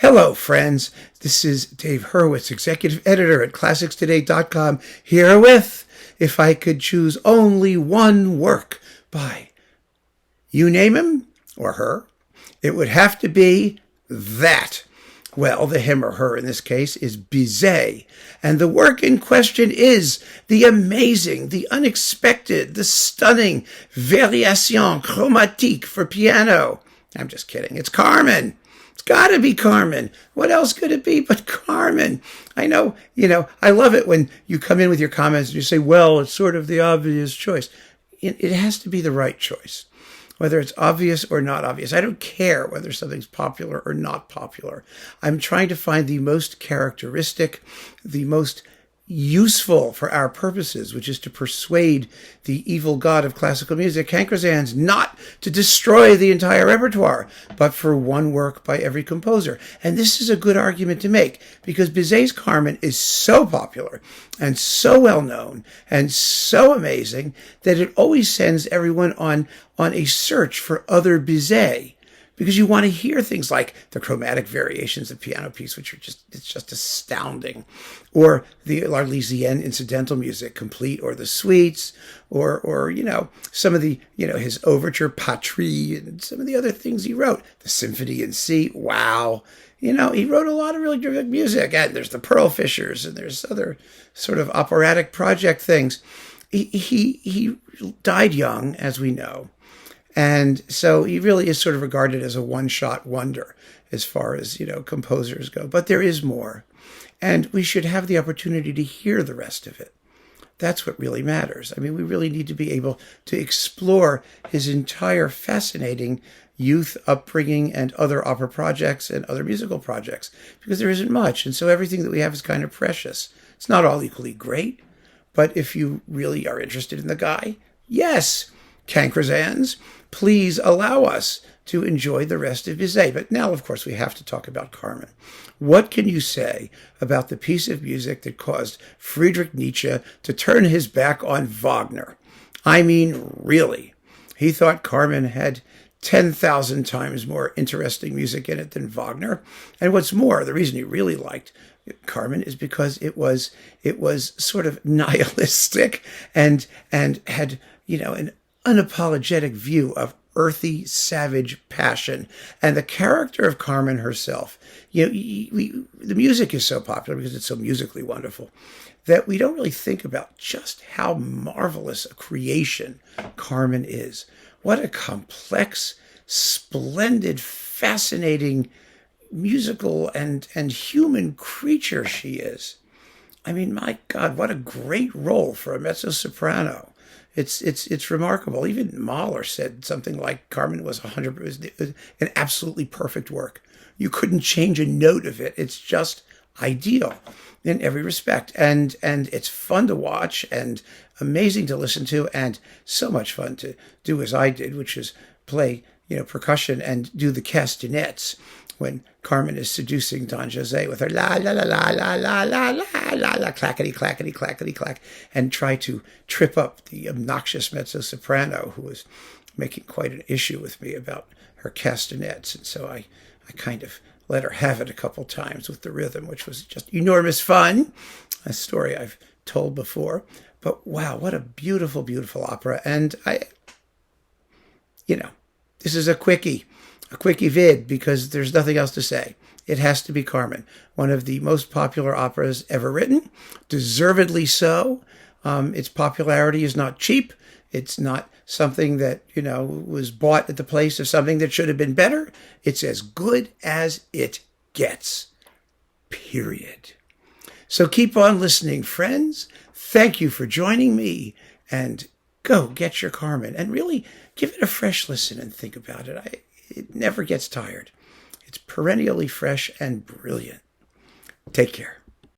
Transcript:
Hello, friends. This is Dave Hurwitz, executive editor at ClassicsToday.com, here with If I Could Choose Only One Work by you name him or her, it would have to be that. Well, the him or her in this case is BIZET, and the work in question is the amazing, the unexpected, the stunning Variation Chromatique for piano. I'm just kidding. It's Carmen. It's got to be Carmen. What else could it be but Carmen? I know, I love it when you come in with your comments and you say, well, it's sort of the obvious choice. It has to be the right choice, whether it's obvious or not obvious. I don't care whether something's popular or not popular. I'm trying to find the most characteristic, the most useful for our purposes, which is to persuade the evil god of classical music, Hankersans, not to destroy the entire repertoire, but for one work by every composer. And this is a good argument to make, because Bizet's Carmen is so popular and so well known and so amazing that it always sends everyone on a search for other Bizet. Because you want to hear things like the chromatic variations of piano piece, which are just astounding, or the l'Arlésienne incidental music complete, or the suites, or some of the, his overture Patrie and some of the other things he wrote, the Symphony in C. Wow. He wrote a lot of really good music. And there's the Pearl Fishers, and there's other sort of operatic project things. He died young, as we know. And so he really is sort of regarded as a one-shot wonder as far as, composers go. But there is more. And we should have the opportunity to hear the rest of it. That's what really matters. I mean, we really need to be able to explore his entire fascinating youth upbringing and other opera projects and other musical projects, because there isn't much. And so everything that we have is kind of precious. It's not all equally great. But if you really are interested in the guy, yes, Hankersans, please allow us to enjoy the rest of Bizet. But now, of course, we have to talk about Carmen. What can you say about the piece of music that caused Friedrich Nietzsche to turn his back on Wagner? I mean, really. He thought Carmen had 10,000 times more interesting music in it than Wagner. And what's more, the reason he really liked Carmen is because it was sort of nihilistic and had, an unapologetic view of earthy, savage passion. And the character of Carmen herself, the music is so popular because it's so musically wonderful that we don't really think about just how marvelous a creation Carmen is. What a complex, splendid, fascinating musical and human creature she is. I mean, my God, what a great role for a mezzo-soprano. It's remarkable. Even Mahler said something like Carmen was an absolutely perfect work. You couldn't change a note of it. It's just ideal in every respect. And it's fun to watch and amazing to listen to, and so much fun to do as I did, which is play, percussion and do the castanets when Carmen is seducing Don Jose with her la la la la la la la la la la clackety clackety clackety clack, and try to trip up the obnoxious mezzo-soprano who was making quite an issue with me about her castanets. And so I kind of let her have it a couple times with the rhythm, which was just enormous fun. A story I've told before. But wow, what a beautiful, beautiful opera. And this is a quickie vid, because there's nothing else to say. It has to be Carmen, one of the most popular operas ever written, deservedly so. Its popularity is not cheap. It's not something that, was bought at the place of something that should have been better. It's as good as it gets, period. So keep on listening, friends. Thank you for joining me, and go get your Carmen and really give it a fresh listen and think about it. It never gets tired. It's perennially fresh and brilliant. Take care.